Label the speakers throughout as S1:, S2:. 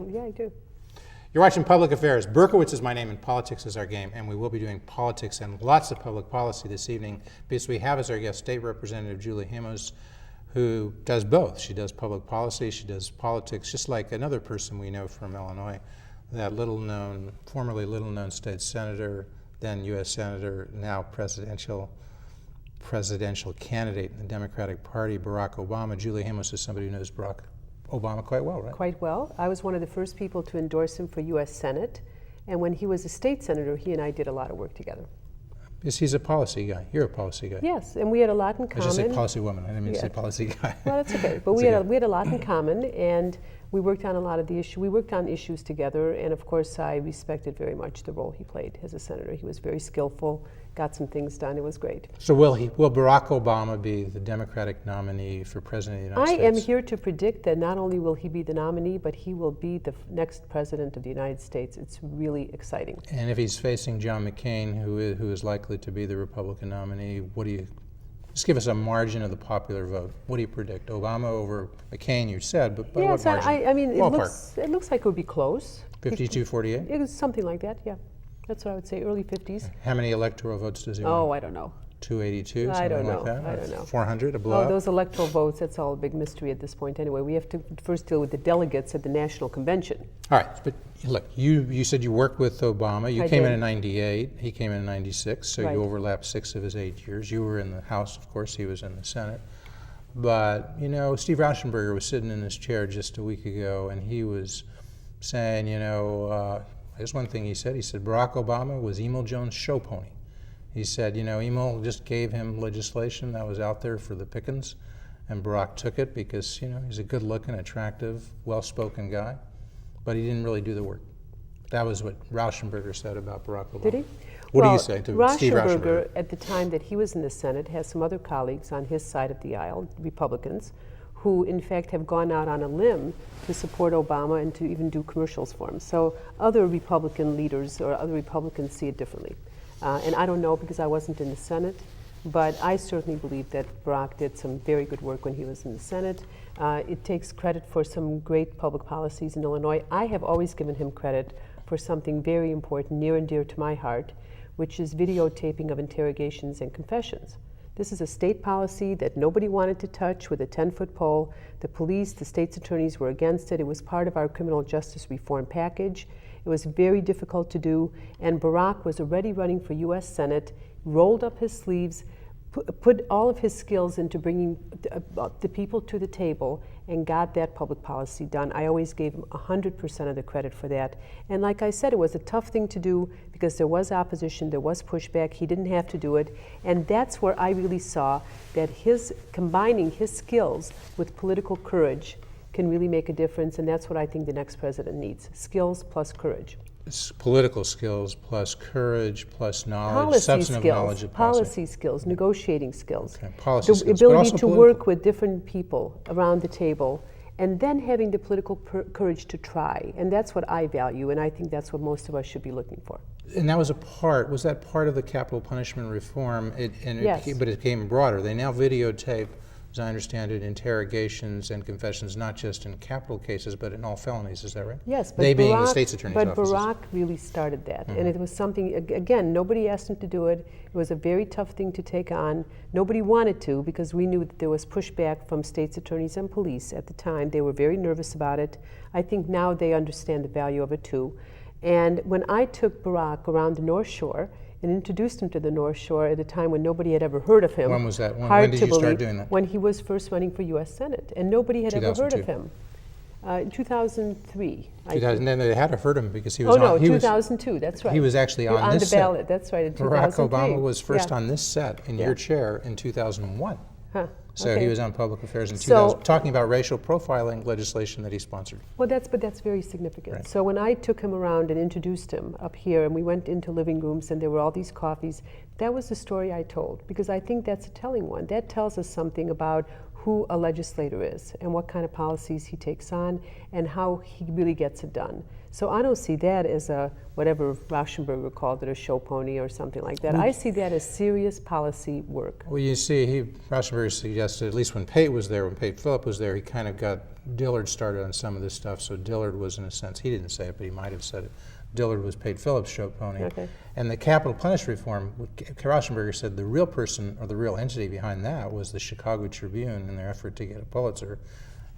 S1: Yeah, I do.
S2: You're watching Public Affairs. Berkowitz is my name and politics is our game, and we will be doing politics and lots of public policy this evening because we have as our guest State Representative Julie Hamos, who does both. She does public policy, she does politics, just like another person we know from Illinois, that formerly little-known state senator, then U.S. senator, now presidential candidate in the Democratic Party, Barack Obama. Julie Hamos is somebody who knows Barack Obama quite well, right?
S1: Quite well. I was one of the first people to endorse him for U.S. Senate, and when he was a state senator, he and I did a lot of work together.
S2: Because he's a policy guy. You're a policy guy.
S1: Yes, and we had a lot in common.
S2: I just say policy woman. I didn't mean to say policy guy.
S1: Well, that's okay. But we had a lot in common, and we worked on a lot of the issues. We worked on issues together, and of course, I respected very much the role he played as a senator. He was very skillful, got some things done. It was great.
S2: So will Barack Obama be the Democratic nominee for president of the United States?
S1: I am here to predict that not only will he be the nominee, but he will be the next president of the United States. It's really exciting.
S2: And if he's facing John McCain, who is likely to be the Republican nominee, just give us a margin of the popular vote. What do you predict? Obama over McCain, you said, but by what margin?
S1: I mean,
S2: ballpark.
S1: it looks like it would be close.
S2: 52-48?
S1: It was something like that, yeah. That's what I would say, early 50s.
S2: How many electoral votes does he win?
S1: Oh, I don't know.
S2: 282,
S1: I don't
S2: something
S1: know.
S2: like that?
S1: I don't know.
S2: 400, a blowout?
S1: Oh, those electoral votes, that's all a big mystery at this point anyway. We have to first deal with the delegates at the National Convention.
S2: All right, but look, you said you worked with Obama. You came in 98, he came in 96, so
S1: Right.
S2: you overlapped 6 of his 8 years. You were in the House, of course, he was in the Senate. But, Steve Rauschenberger was sitting in his chair just a week ago, and he was saying, here's one thing he said. He said Barack Obama was Emil Jones' show pony. He said, Emil just gave him legislation that was out there for the pickings, and Barack took it because, he's a good-looking, attractive, well-spoken guy, but he didn't really do the work. That was what Rauschenberger said about Barack Obama.
S1: Did he?
S2: What do you say to Steve Rauschenberger?
S1: Rauschenberger, at the time that he was in the Senate, has some other colleagues on his side of the aisle, Republicans, who in fact have gone out on a limb to support Obama and to even do commercials for him. So other Republican leaders or other Republicans see it differently. And I don't know because I wasn't in the Senate, but I certainly believe that Barack did some very good work when he was in the Senate. It takes credit for some great public policies in Illinois. I have always given him credit for something very important, near and dear to my heart, which is videotaping of interrogations and confessions. This is a state policy that nobody wanted to touch with a 10-foot pole. The police, the state's attorneys were against it. It was part of our criminal justice reform package. It was very difficult to do, and Barack was already running for U.S. Senate, rolled up his sleeves, put all of his skills into bringing the people to the table and got that public policy done. I always gave him 100% of the credit for that. And like I said, it was a tough thing to do because there was opposition, there was pushback, he didn't have to do it. And that's where I really saw that combining his skills with political courage can really make a difference, and that's what I think the next president needs, skills plus courage.
S2: It's political skills plus courage plus knowledge, substantive knowledge of
S1: policy skills, negotiating skills,
S2: policy skills,
S1: the ability to work with different people around the table, and then having the political courage to try. And that's what I value, and I think that's what most of us should be looking for.
S2: And that was that part of the capital punishment reform?
S1: Yes.
S2: But it came broader. They now videotape, as I understand it, interrogations and confessions, not just in capital cases, but in all felonies. Is that right?
S1: Yes. But
S2: they being the state's attorney's offices.
S1: But Barack really started that. Mm-hmm. And it was something, again, nobody asked him to do it. It was a very tough thing to take on. Nobody wanted to because we knew that there was pushback from state's attorneys and police at the time. They were very nervous about it. I think now they understand the value of it too. And when I took Barack around the North Shore and introduced him to the North Shore at a time when nobody had ever heard of him.
S2: When was that? When did you start doing that?
S1: When he was first running for U.S. Senate, and nobody had ever heard of him. 2003.
S2: 2000, and they had to hurt him because he
S1: Oh
S2: was
S1: no,
S2: on. He
S1: 2002. That's right.
S2: He was actually
S1: You're
S2: on
S1: the
S2: this
S1: ballot.
S2: set.
S1: That's right. In
S2: Barack
S1: 2003.
S2: Obama was first
S1: Yeah.
S2: on this set in your chair in 2001.
S1: Huh.
S2: So
S1: Okay.
S2: he was on public affairs in
S1: So-
S2: 2000, talking about racial profiling legislation that he sponsored.
S1: Well, that's very significant.
S2: Right.
S1: So when I took him around and introduced him up here, and we went into living rooms, and there were all these coffees, that was the story I told, because I think that's a telling one. That tells us something about who a legislator is and what kind of policies he takes on and how he really gets it done. So I don't see that as a, whatever Rauschenberger called it, a show pony or something like that. I see that as serious policy work.
S2: Well, you see, Rauschenberger suggested, at least when Pate was there, when Pate Phillip was there, he kind of got Dillard started on some of this stuff. So Dillard was, in a sense, he didn't say it, but he might have said it. Dillard was Pate Phillip's show pony.
S1: Okay.
S2: And the capital punishment reform, Rauschenberger said the real person or the real entity behind that was the Chicago Tribune in their effort to get a Pulitzer.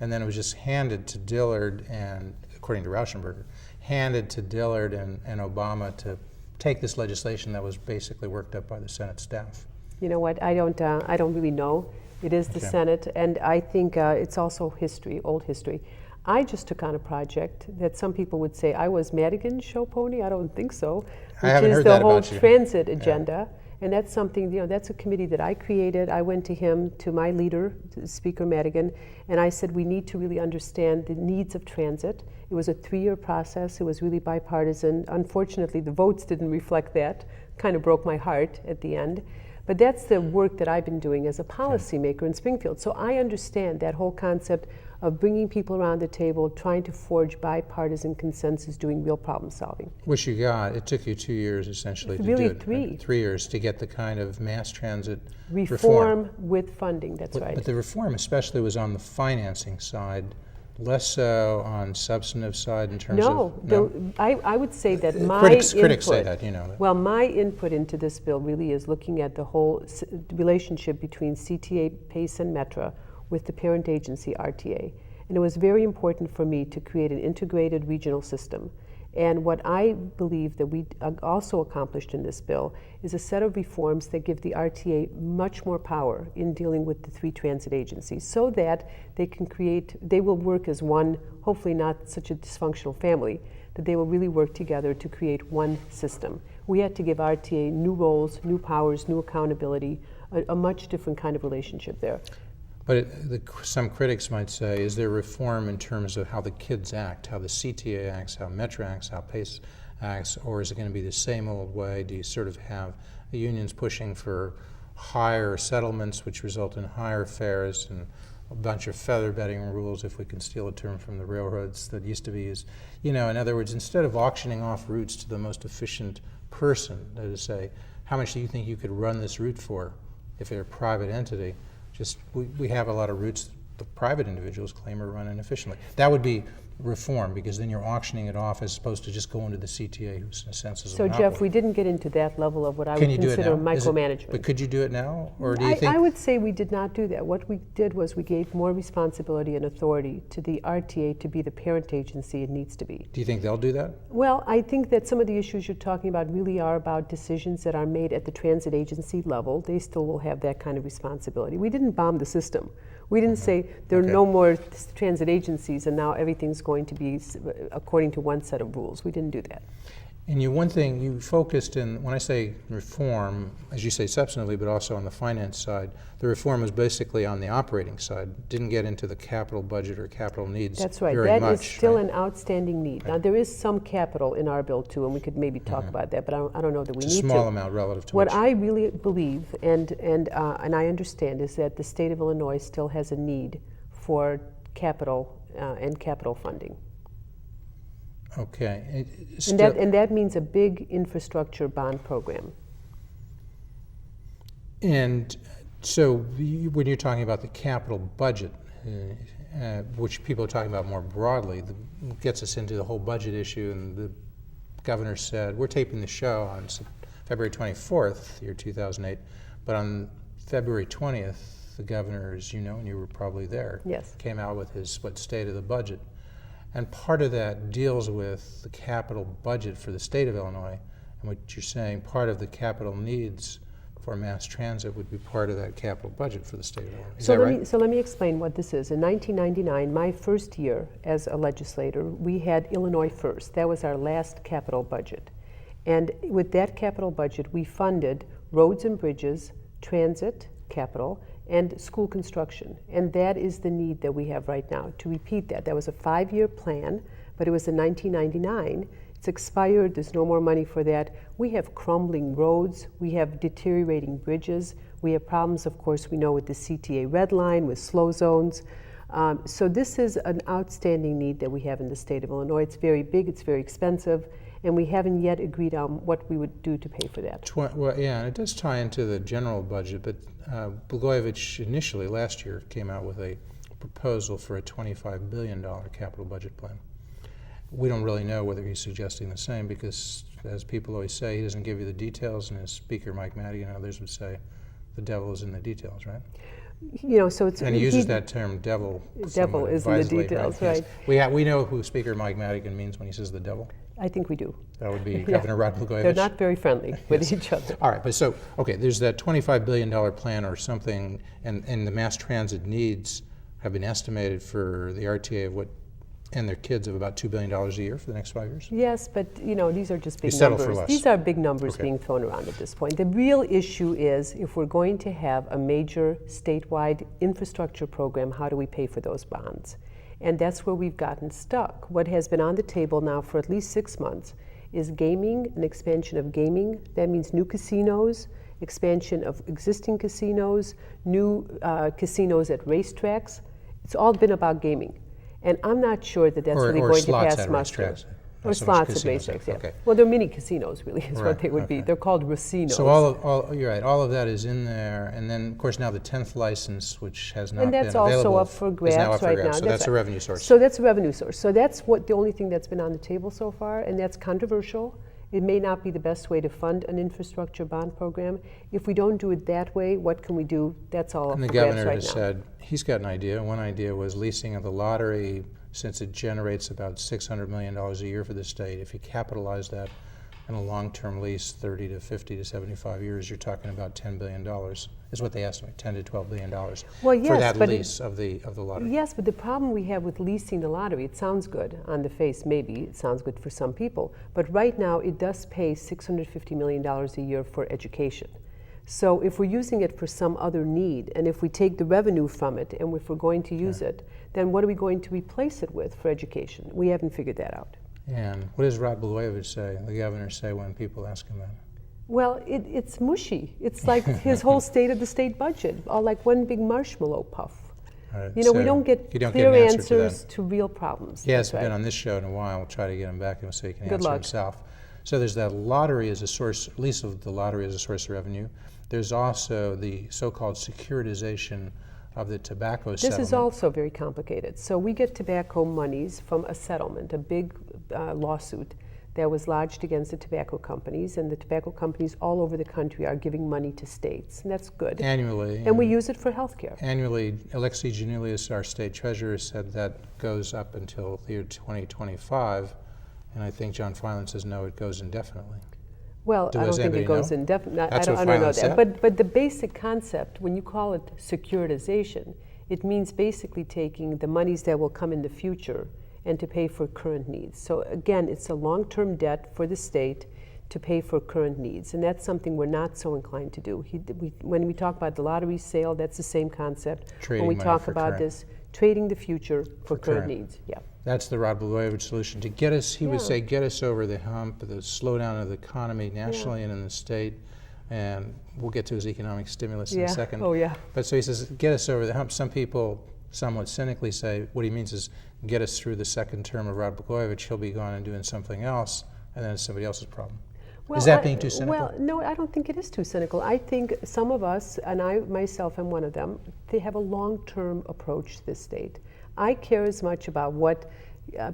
S2: And then it was just handed to Dillard and, according to Rauschenberger, handed to Dillard and Obama to take this legislation that was basically worked up by the Senate staff.
S1: You know what? I don't really know. It is the
S2: Okay.
S1: Senate, and I think it's also history, old history. I just took on a project that some people would say I was Madigan's show pony. I don't think so.
S2: I haven't
S1: Which is
S2: heard
S1: the
S2: that
S1: whole
S2: about you.
S1: transit agenda, and that's something, that's a committee that I created. I went to him, to my leader, to Speaker Madigan, and I said we need to really understand the needs of transit. It was a 3-year process. It was really bipartisan. Unfortunately, the votes didn't reflect that. Kind of broke my heart at the end. But that's the work that I've been doing as a policymaker in Springfield. So I understand that whole concept of bringing people around the table, trying to forge bipartisan consensus, doing real problem solving.
S2: Which you got. It took you 2 years essentially to
S1: Really
S2: do it.
S1: three.
S2: Right? 3 years to get the kind of mass transit
S1: Reform with funding, that's right.
S2: But the reform especially was on the financing side, less so on substantive side in terms of...
S1: I would say that my
S2: critics say that, you know.
S1: Well, my input into this bill really is looking at the whole relationship between CTA, PACE, and METRA with the parent agency, RTA. And it was very important for me to create an integrated regional system. And what I believe that we also accomplished in this bill is a set of reforms that give the RTA much more power in dealing with the 3 transit agencies so that they will work as one, hopefully not such a dysfunctional family, that they will really work together to create one system. We had to give RTA new roles, new powers, new accountability, a much different kind of relationship there.
S2: But some critics might say, is there reform in terms of how the kids act, how the CTA acts, how METRA acts, how PACE acts, or is it going to be the same old way? Do you sort of have the unions pushing for higher settlements, which result in higher fares and a bunch of feather bedding rules, if we can steal a term from the railroads that used to be used? In other words, instead of auctioning off routes to the most efficient person, that is to say, how much do you think you could run this route for if they're a private entity? We have a lot of routes the private individuals claim are run inefficiently. That would be reform, because then you're auctioning it off as opposed to just going to the CTA, who's in a sense is a
S1: So
S2: monopoly.
S1: Jeff, we didn't get into that level of what I
S2: Can
S1: would
S2: you do it
S1: consider
S2: now?
S1: micromanagement.
S2: But could you do it now, or do you think?
S1: I would say we did not do that. What we did was we gave more responsibility and authority to the RTA to be the parent agency it needs to be.
S2: Do you think they'll do that?
S1: Well, I think that some of the issues you're talking about really are about decisions that are made at the transit agency level. They still will have that kind of responsibility. We didn't bomb the system. We didn't say there are no more transit agencies and now everything's going to be according to one set of rules. We didn't do that.
S2: And one thing you focused in, when I say reform, as you say substantively, but also on the finance side, the reform was basically on the operating side, didn't get into the capital budget or capital needs.
S1: That's right.
S2: Very
S1: That
S2: much,
S1: is still
S2: right?
S1: an outstanding need. Now, there is some capital in our bill too, and we could maybe talk about that, but I don't know that we
S2: It's
S1: need to.
S2: a small amount relative to
S1: What I really believe and I understand is that the state of Illinois still has a need for capital and capital funding.
S2: Okay.
S1: And that means a big infrastructure bond program.
S2: And so when you're talking about the capital budget, which people are talking about more broadly, gets us into the whole budget issue, and the governor said, we're taping the show on February 24th, year 2008, but on February 20th, the governor, as you know, and you were probably there,
S1: Yes.
S2: came out with his state of the budget. And part of that deals with the capital budget for the state of Illinois, and what you're saying, part of the capital needs for mass transit would be part of that capital budget for the state of Illinois. Is
S1: So
S2: that
S1: let
S2: right?
S1: me so let me explain what this is. In 1999, my first year as a legislator, we had Illinois First. That was our last capital budget. And with that capital budget, we funded roads and bridges, transit capital, and school construction. And that is the need that we have right now. To repeat that, that was a 5-year plan, but it was in 1999. It's expired, there's no more money for that. We have crumbling roads, we have deteriorating bridges, we have problems, of course, we know with the CTA red line, with slow zones. So this is an outstanding need that we have in the state of Illinois. It's very big, it's very expensive, and we haven't yet agreed on what we would do to pay for that.
S2: Well, yeah, and it does tie into the general budget, but Berkowitz initially last year came out with a proposal for a $25 billion capital budget plan. We don't really know whether he's suggesting the same because, as people always say, he doesn't give you the details, and as Speaker Mike Madigan and others would say, the devil is in the details, right?
S1: You know, so it's
S2: And he uses that term, devil.
S1: Devil is in the
S2: advisedly,
S1: details,
S2: Yes.
S1: right?
S2: We know who Speaker Mike Madigan means when he says the devil.
S1: I think we do.
S2: That would be
S1: Yeah.
S2: Governor Rod Blagojevich.
S1: They're not very friendly with each other.
S2: All right, but so, okay, there's that $25 billion plan or something, and the mass transit needs have been estimated for the RTA of what, and their kids of about $2 billion a year for the next 5 years?
S1: Yes, but you know, these are just big
S2: You settle for
S1: numbers.
S2: less.
S1: These are big numbers
S2: Okay.
S1: being thrown around at this point. The real issue is if we're going to have a major statewide infrastructure program, how do we pay for those bonds? And that's where we've gotten stuck. What has been on the table now for at least 6 months is gaming, an expansion of gaming. That means new casinos, expansion of existing casinos, new casinos at racetracks. It's all been about gaming. And I'm not sure that that's really going to pass muster. Or
S2: Not so much
S1: slots at
S2: casinos,
S1: racetracks, yeah.
S2: okay.
S1: Well, they're mini casinos, really, is
S2: Right,
S1: what they would be.
S2: okay.
S1: They're called racinos.
S2: So you're right, all of that is in there, and then, of course, now the 10th license, which has not
S1: And
S2: been
S1: that's
S2: available.
S1: also up for
S2: is now
S1: grabs
S2: up for
S1: right
S2: grabs.
S1: now.
S2: So that's a
S1: right.
S2: revenue source.
S1: So that's a revenue source. So that's what the only thing that's been on the table so far, and that's controversial. It may not be the best way to fund an infrastructure bond program. If we don't do it that way, what can we do? That's all up
S2: And the
S1: for grabs
S2: governor
S1: right
S2: has
S1: now.
S2: said he's got an idea. One idea was leasing of the lottery, since it generates about $600 million a year for the state. If you capitalize that in a long-term lease, 30 to 50 to 75 years, you're talking about $10 billion, is what they estimate, $10 to $12 billion
S1: Well, yes,
S2: for that
S1: but
S2: lease of the lottery.
S1: Yes, but the problem we have with leasing the lottery, it sounds good on the face, maybe, it sounds good for some people, but right now it does pay $650 million a year for education. So if we're using it for some other need, and if we take the revenue from it, and if we're going to use it, then what are we going to replace it with for education? We haven't figured that out.
S2: And what does Rod Blagojevich say, the governor say, when people ask him that?
S1: Well, it's mushy. It's like his whole state of the state budget, all like one big marshmallow puff. You know, we
S2: So
S1: don't get
S2: you don't
S1: clear
S2: get an answer to that.
S1: answers to real problems.
S2: He
S1: That's
S2: hasn't been
S1: right.
S2: on this show in a while. We'll try to get him back so he can
S1: Good
S2: answer
S1: luck.
S2: himself. So there's that lottery as a source, at least of the lottery as a source of revenue. There's also the so-called securitization of the tobacco
S1: This
S2: settlement.
S1: is also very complicated. So we get tobacco monies from a settlement, a big lawsuit that was lodged against the tobacco companies, and the tobacco companies all over the country are giving money to states, and that's good.
S2: Annually.
S1: And we use it for health care.
S2: Annually, Alexei Janulius, our state treasurer, said that goes up until the year 2025, and I think John Filan says no, it goes indefinitely.
S1: Well, I don't
S2: Does
S1: think it
S2: anybody
S1: goes
S2: know?
S1: indefinitely. I
S2: That's
S1: don't
S2: what
S1: know
S2: Filan
S1: that.
S2: said?
S1: But the basic concept, when you call it securitization, it means basically taking the monies that will come in the future and to pay for current needs. So again, it's a long-term debt for the state to pay for current needs, and that's something we're not so inclined to do. When we talk about the lottery sale, that's the same concept.
S2: Trading
S1: when we
S2: money
S1: talk
S2: for
S1: about
S2: current.
S1: this, trading the future for current
S2: current.
S1: needs. Yeah.
S2: That's the Rod Blagojevich solution. To get us, he would
S1: Yeah.
S2: say, get us over the hump, the slowdown of the economy nationally and in the state, and we'll get to his economic stimulus in a second.
S1: Oh, yeah.
S2: But so he says, get us over the hump. Some people somewhat cynically say what he means is get us through the second term of Rod Blagojevich, he'll be gone and doing something else, and then it's somebody else's problem. Is that being too cynical?
S1: Well, no, I don't think it is too cynical. I think some of us, and I myself am one of them, they have a long-term approach to this state. I care as much about what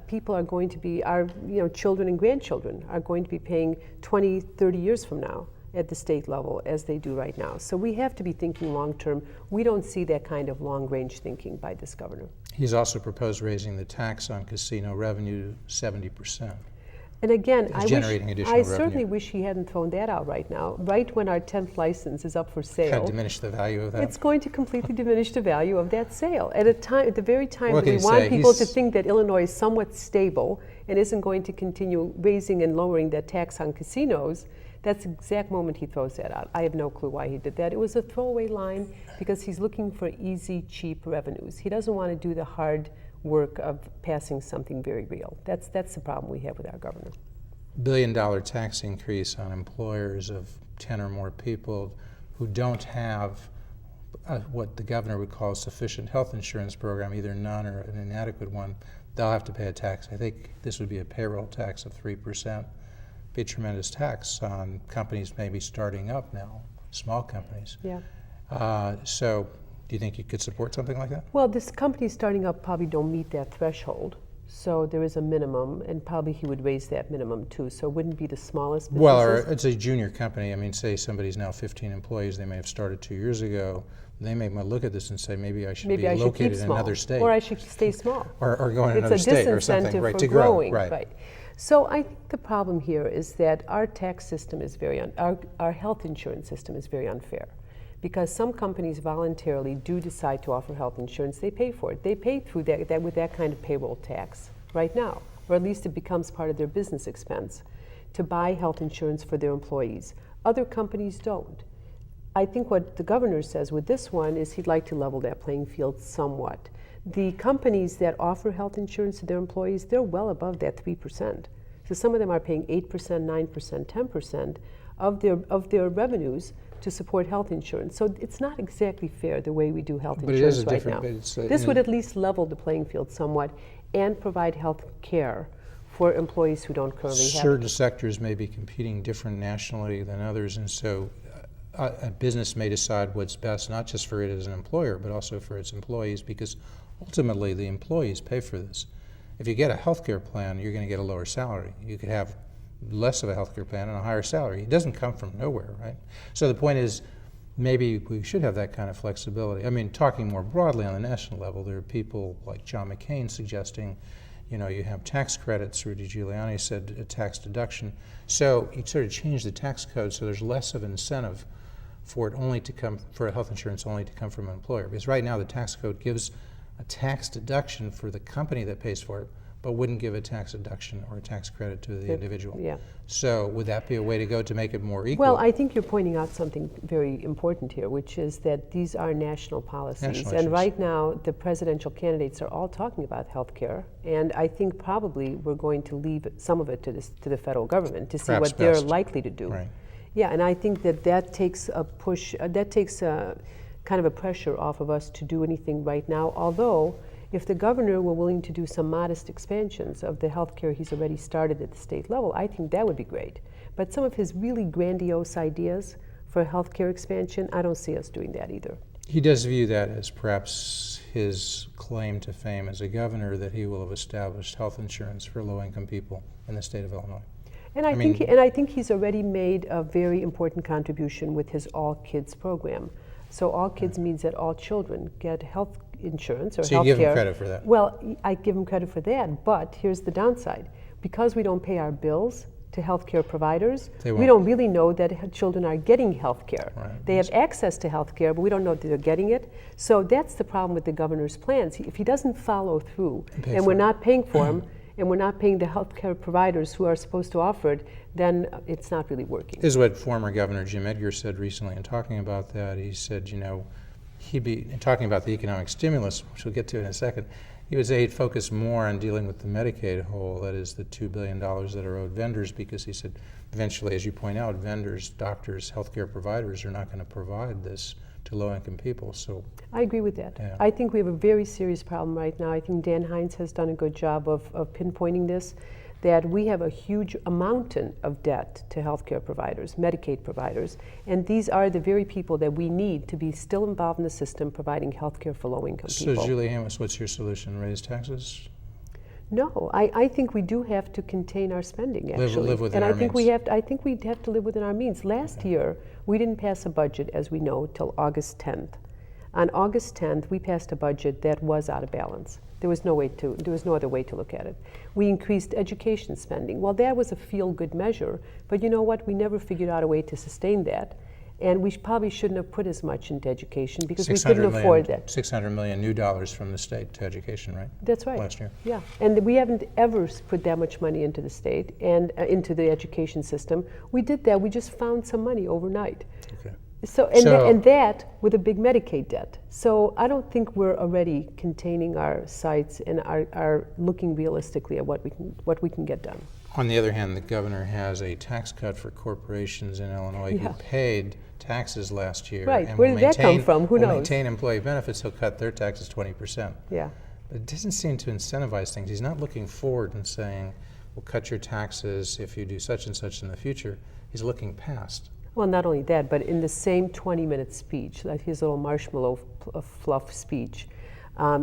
S1: people are going to be, our children and grandchildren are going to be paying 20, 30 years from now at the state level as they do right now. So we have to be thinking long-term. We don't see that kind of long-range thinking by this governor.
S2: He's also proposed raising the tax on casino revenue 70%.
S1: And again,
S2: It's generating additional
S1: I
S2: revenue.
S1: certainly wish he hadn't thrown that out right now, right when our 10th license is up for
S2: Kind
S1: sale.
S2: of diminish the value of that.
S1: It's going to completely diminish the value of that sale at the very time
S2: What
S1: that we
S2: can you
S1: want
S2: say?
S1: people to
S2: He's-
S1: think that Illinois is somewhat stable and isn't going to continue raising and lowering that tax on casinos. That's the exact moment he throws that out. I have no clue why he did that. It was a throwaway line because he's looking for easy, cheap revenues. He doesn't want to do the hard work of passing something very real. That's the problem we have with our governor.
S2: $1 billion tax increase on employers of 10 or more people who don't have what the governor would call a sufficient health insurance program, either none or an inadequate one, they'll have to pay a tax. I think this would be a payroll tax of 3%. Be a tremendous tax on companies maybe starting up now, small companies.
S1: Yeah.
S2: So do you think you could support something like that?
S1: Well, this company starting up probably don't meet that threshold. So there is a minimum, and probably he would raise that minimum too. So it wouldn't be the smallest businesses.
S2: Well, or it's a junior company. I mean, say somebody's now 15 employees, they may have started 2 years ago. They may look at this and say, maybe I should be located in another state.
S1: Or I should stay small.
S2: Or go in another state or something,
S1: It's a disincentive
S2: right,
S1: for
S2: to grow.
S1: growing.
S2: Right.
S1: So I think the problem here is that our tax system is our health insurance system is very unfair. Because some companies voluntarily do decide to offer health insurance, they pay for it. They pay through that with that kind of payroll tax right now, or at least it becomes part of their business expense to buy health insurance for their employees. Other companies don't. I think what the governor says with this one is he'd like to level that playing field somewhat. The companies that offer health insurance to their employees, they're well above that 3%. So some of them are paying 8%, 9%, 10% of their revenues to support health insurance. So it's not exactly fair the way we do health insurance right now. This would at least level the playing field somewhat and provide health care for employees who don't currently have it.
S2: Certain sectors may be competing different nationally than others, and so a business may decide what's best, not just for it as an employer, but also for its employees, because ultimately the employees pay for this. If you get a health care plan, you're going to get a lower salary. You could have less of a health care plan and a higher salary. It doesn't come from nowhere, right? So the point is, maybe we should have that kind of flexibility. I mean, talking more broadly on the national level, there are people like John McCain suggesting, you have tax credits. Rudy Giuliani said a tax deduction. So you sort of change the tax code so there's less of an incentive for health insurance only to come from an employer. Because right now the tax code gives a tax deduction for the company that pays for it, but wouldn't give a tax deduction or a tax credit to the individual.
S1: Yeah.
S2: So would that be a way to go to make it more equal?
S1: Well, I think you're pointing out something very important here, which is that these are national policies.
S2: National
S1: and
S2: issues.
S1: right now, the presidential candidates are all talking about health care. And I think probably we're going to leave some of it to the federal government to see
S2: Perhaps
S1: what they're
S2: best.
S1: likely to do.
S2: Right.
S1: Yeah, and I think that takes a push, that takes a kind of a pressure off of us to do anything right now, although if the governor were willing to do some modest expansions of the health care he's already started at the state level, I think that would be great. But some of his really grandiose ideas for health care expansion, I don't see us doing that either.
S2: He does view that as perhaps his claim to fame as a governor, that he will have established health insurance for low-income people in the state of Illinois.
S1: And I think he's already made a very important contribution with his All Kids program. So All Kids means that all children get health insurance or health care.
S2: So you give him credit for that?
S1: Well, I give him credit for that, but here's the downside. Because we don't pay our bills to healthcare providers, we don't really know that children are getting health care.
S2: Right.
S1: They have access to health care, but we don't know that they're getting it. So that's the problem with the governor's plans. If he doesn't follow through, and we're not paying for him, and we're not paying the healthcare providers who are supposed to offer it, then it's not really working.
S2: This is what former Governor Jim Edgar said recently in talking about that. He said, he'd be talking about the economic stimulus, which we'll get to in a second. He would say he'd focus more on dealing with the Medicaid hole, that is the $2 billion that are owed vendors, because he said eventually, as you point out, vendors, doctors, healthcare providers are not going to provide this to low-income people. So
S1: I agree with that.
S2: Yeah.
S1: I think we have a very serious problem right now. I think Dan Hines has done a good job of pinpointing this, that we have a huge mountain of debt to healthcare providers, Medicaid providers, and these are the very people that we need to be still involved in the system providing healthcare for low-income people.
S2: So Julie Hamos, what's your solution? Raise taxes?
S1: No, I think we do have to contain our spending, actually.
S2: Live within
S1: and
S2: our
S1: I think
S2: means.
S1: I think we'd have to live within our means. Last year, we didn't pass a budget, as we know, till August 10th. On August 10th, we passed a budget that was out of balance. There was no other way to look at it. We increased education spending. Well, that was a feel-good measure, but you know what? We never figured out a way to sustain that. And we probably shouldn't have put as much into education because we couldn't afford that.
S2: $600 million new dollars from the state to education, right?
S1: That's right.
S2: Last year.
S1: Yeah, and we haven't ever put that much money into the state and into the education system. We did that. We just found some money overnight.
S2: Okay.
S1: So and that with a big Medicaid debt. So I don't think we're already containing our sights and are looking realistically at what we can get done.
S2: On the other hand, the governor has a tax cut for corporations in Illinois who paid taxes last year.
S1: Right.
S2: And
S1: Where did that come from? Who knows?
S2: Will maintain employee benefits. He'll cut their taxes 20%.
S1: Yeah.
S2: But it doesn't seem to incentivize things. He's not looking forward and saying, we'll cut your taxes if you do such and such in the future. He's looking past.
S1: Well, not only that, but in the same 20-minute speech, like his little marshmallow fluff speech,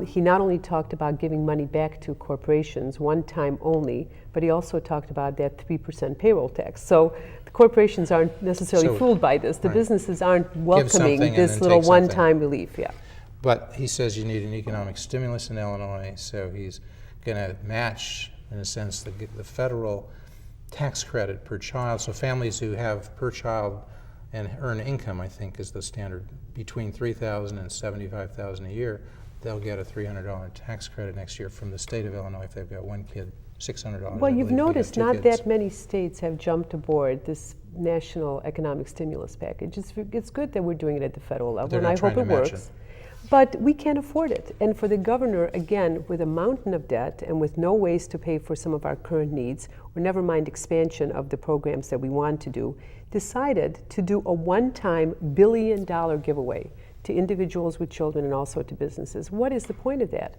S1: he not only talked about giving money back to corporations one time only, but he also talked about that 3% payroll tax. So the corporations aren't necessarily fooled by this. The businesses aren't welcoming this little one-time relief. Yeah.
S2: But he says you need an economic stimulus in Illinois, so he's going to match, in a sense, the federal tax credit per child. So families who have per child and earn income, I think, is the standard, between $3,000 and $75,000 a year, they'll get a $300 tax credit next year from the state of Illinois if they've got one kid, $600.
S1: Well, you've noticed not that many states have jumped aboard this national economic stimulus package. It's good that we're doing it at the federal level, and I hope it works. But we can't afford it. And for the governor, again, with a mountain of debt and with no ways to pay for some of our current needs, or never mind expansion of the programs that we want to do, decided to do a one-time $1 billion giveaway to individuals with children and also to businesses. What is the point of that?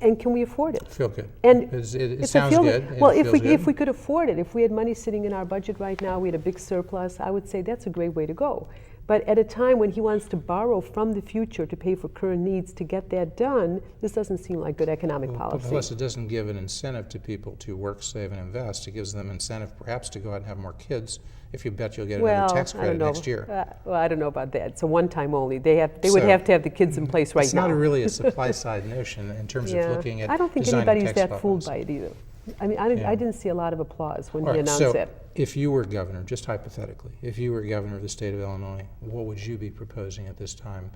S1: And can we afford it?
S2: Feel good.
S1: And
S2: it sounds good.
S1: Well, if we could afford it, if we had money sitting in our budget right now, we had a big surplus, I would say that's a great way to go. But at a time when he wants to borrow from the future to pay for current needs to get that done, this doesn't seem like good economic policy.
S2: Plus, it doesn't give an incentive to people to work, save, and invest. It gives them incentive perhaps to go out and have more kids if you bet you'll get another tax credit next year.
S1: Well, I don't know about that. It's a one-time only. They would have to have the kids in place right now.
S2: It's not really a supply-side notion in terms of looking at
S1: I don't think anybody's that fooled by it either. I mean, I didn't see a lot of applause when he announced it.
S2: If you were governor, just hypothetically, if you were governor of the state of Illinois, what would you be proposing at this time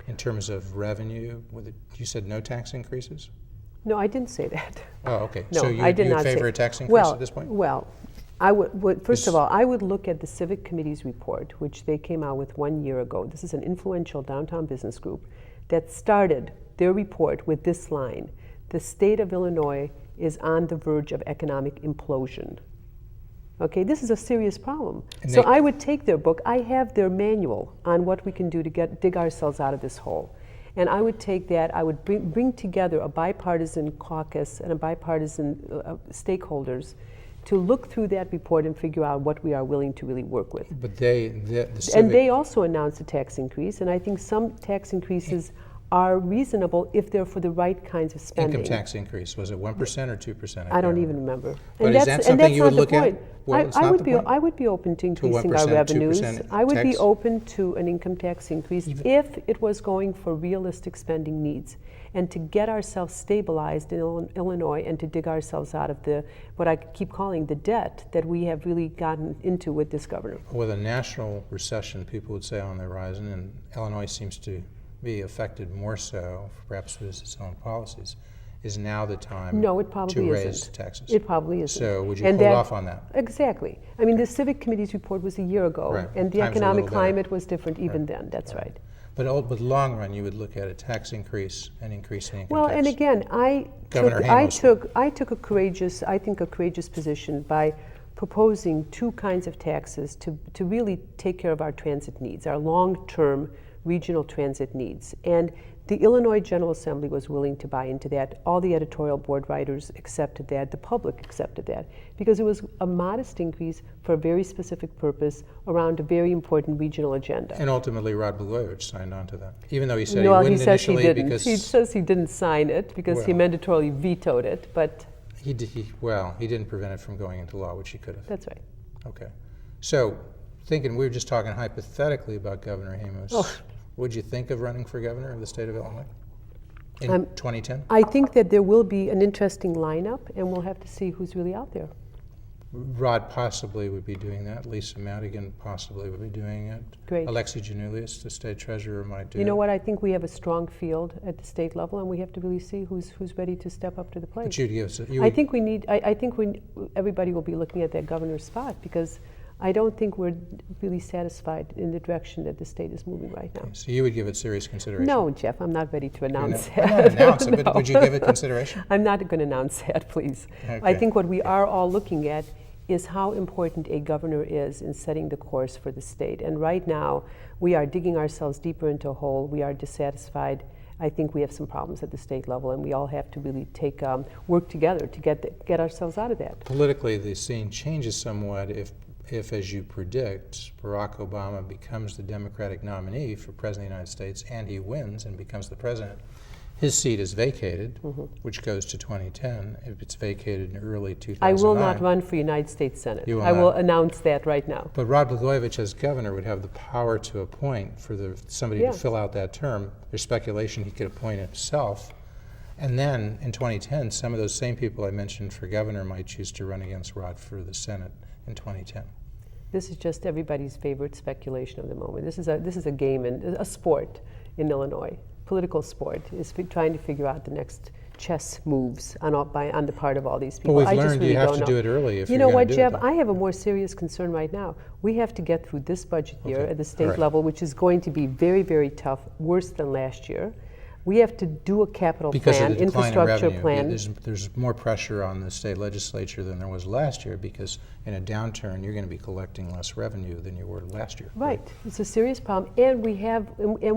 S2: in terms of revenue? You said no tax increases?
S1: No, I didn't say that.
S2: Oh, okay.
S1: No,
S2: so you
S1: I did not
S2: favor
S1: say
S2: a tax increase at this point?
S1: Well, I would first of all, I would look at the Civic Committee's report, which they came out with 1 year ago. This is an influential downtown business group that started their report with this line: the state of Illinois is on the verge of economic implosion. Okay, this is a serious problem. So I would take their book. I have their manual on what we can do to dig ourselves out of this hole. And I would take that, I would bring together a bipartisan caucus and a bipartisan stakeholders to look through that report and figure out what we are willing to really work with.
S2: But
S1: and they also announced a tax increase, and I think some tax increases are reasonable if they're for the right kinds of spending.
S2: Income tax increase, was it 1% or 2%?
S1: I don't even remember.
S2: But is that something you would look at?
S1: Well, I would be open to increasing our revenues. I would be open to an income tax increase if it was going for realistic spending needs and to get ourselves stabilized in Illinois and to dig ourselves out of what I keep calling the debt that we have really gotten into with this governor.
S2: With a national recession, people would say, on the horizon, and Illinois seems to be affected more so, perhaps with its own policies, is now the time to raise taxes?
S1: It probably isn't.
S2: So would you hold off on that?
S1: Exactly. I mean, the Civic Committee's report was a year ago, and the economic climate was different even then. That's right.
S2: But long run, you would look at a tax increase and increasing income tax.
S1: Well, and again, I took a courageous position by proposing two kinds of taxes to really take care of our transit needs, our long-term regional transit needs. And the Illinois General Assembly was willing to buy into that. All the editorial board writers accepted that. The public accepted that because it was a modest increase for a very specific purpose around a very important regional agenda.
S2: And ultimately, Rod Berkowitz signed on to that, even though he said he wouldn't initially because...
S1: He says he didn't sign it because he mandatorily vetoed it, but...
S2: He didn't prevent it from going into law, which he could have.
S1: That's right.
S2: Okay. So, we were just talking hypothetically about Governor Hamos Would you think of running for governor of the state of Illinois in 2010?
S1: I think that there will be an interesting lineup, and we'll have to see who's really out there.
S2: Rod possibly would be doing that. Lisa Madigan possibly would be doing it.
S1: Great.
S2: Alexi Janulius, the state treasurer, might do it.
S1: You know what? I think we have a strong field at the state level, and we have to really see who's ready to step up to the plate.
S2: But you'd give us
S1: I think we need. I think everybody will be looking at that governor's spot, because I don't think we're really satisfied in the direction that the state is moving right now.
S2: So you would give it serious consideration?
S1: No, Jeff, I'm not ready to announce
S2: Not
S1: that.
S2: announce it,
S1: No.
S2: but would you give it consideration?
S1: I'm not going to announce that, please.
S2: Okay.
S1: I think what we are all looking at is how important a governor is in setting the course for the state. And right now, we are digging ourselves deeper into a hole. We are dissatisfied. I think we have some problems at the state level, and we all have to really work together to get ourselves out of that.
S2: Politically, the scene changes somewhat if, as you predict, Barack Obama becomes the Democratic nominee for President of the United States and he wins and becomes the president. His seat is vacated, which goes to 2010. If it's vacated in early 2009.
S1: I will not run for United States Senate.
S2: You will
S1: I will
S2: not.
S1: announce that right now.
S2: But Rod Blagojevich, as governor, would have the power to appoint for somebody
S1: Yeah.
S2: to fill out that term. There's speculation he could appoint himself. And then in 2010, some of those same people I mentioned for governor might choose to run against Rod for the Senate in 2010.
S1: This is just everybody's favorite speculation of the moment. This is a game and a sport in Illinois. Political sport is trying to figure out the next chess moves on the part of all these people.
S2: But we've
S1: I just
S2: learned
S1: really
S2: you have
S1: don't
S2: to
S1: know.
S2: do it early if
S1: you
S2: you're
S1: know
S2: going
S1: what,
S2: to do
S1: Jeb?
S2: it.
S1: I have a more serious concern right now. We have to get through this budget year
S2: Okay.
S1: at the state
S2: All right.
S1: level, which is going to be very, very tough, worse than last year. We have to do a capital
S2: Because
S1: plan,
S2: of the decline in
S1: infrastructure
S2: revenue,
S1: plan.
S2: there's more pressure on the state legislature than there was last year, because in a downturn, you're going to be collecting less revenue than you were last year.
S1: Right, it's a serious problem, and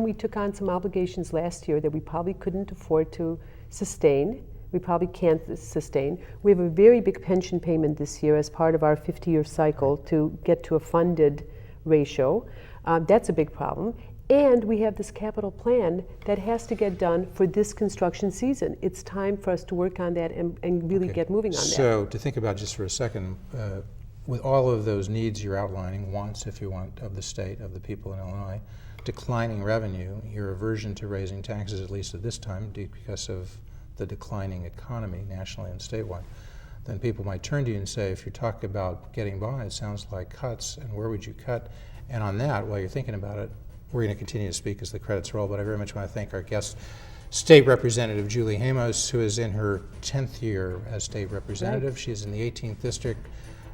S1: we took on some obligations last year that we probably couldn't afford to sustain. We probably can't sustain. We have a very big pension payment this year as part of our 50-year cycle to get to a funded ratio. That's a big problem. And we have this capital plan that has to get done for this construction season. It's time for us to work on that and really
S2: Okay.
S1: get moving on that.
S2: So to think about just for a second, with all of those needs you're outlining, wants, if you want, of the state, of the people in Illinois, declining revenue, your aversion to raising taxes, at least at this time, because of the declining economy nationally and statewide, then people might turn to you and say, if you're talking about getting by, it sounds like cuts, and where would you cut? And on that, while you're thinking about it, we're going to continue to speak as the credits roll, but I very much want to thank our guest, State Representative Julie Hamos, who is in her 10th year as State Representative.
S1: Right.
S2: She's in the 18th District.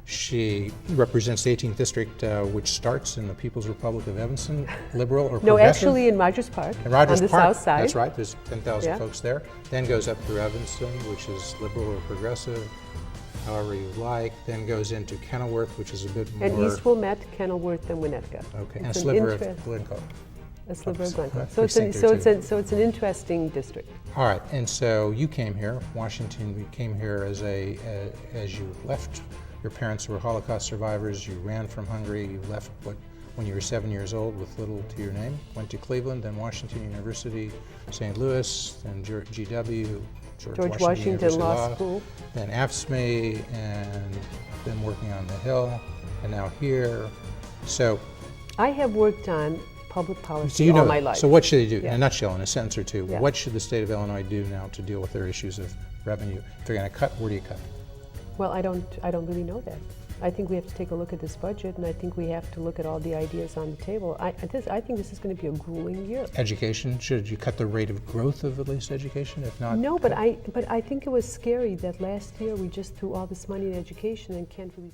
S2: She represents the 18th District, which starts in the People's Republic of Evanston, liberal or progressive.
S1: No, actually in Rogers Park,
S2: In Rogers
S1: on the
S2: Park,
S1: south side.
S2: that's right, there's 10,000
S1: Yeah.
S2: folks there. Then goes up through Evanston, which is liberal or progressive, however you like. Then goes into Kenilworth, which is a bit more...
S1: And East Wilmette, Kenilworth, and Winnetka.
S2: Okay, and a
S1: It's an
S2: sliver of
S1: interest-
S2: Glencoe.
S1: A sliver of
S2: Right,
S1: Glencoe. So it's an interesting district.
S2: All right, and so you came here, Washington. You came here as you left. Your parents were Holocaust survivors. You ran from Hungary. You left when you were 7 years old with little to your name. Went to Cleveland, then Washington University, St. Louis, then GW,
S1: George Washington
S2: University
S1: Law School.
S2: then AFSCME, and then working on the Hill, and now here. So
S1: I have worked on public policy
S2: So you know
S1: all my
S2: that.
S1: life.
S2: So what should they do, in
S1: Yeah.
S2: a nutshell, in a sentence or two,
S1: Yeah.
S2: what should the state of Illinois do now to deal with their issues of revenue? If they're going to cut, where do you cut?
S1: Well, I don't really know that. I think we have to take a look at this budget, and I think we have to look at all the ideas on the table. I think this is going to be a grueling year.
S2: Education, should you cut the rate of growth of at least education, if not?
S1: No, but I think it was scary that last year we just threw all this money in education and can't really.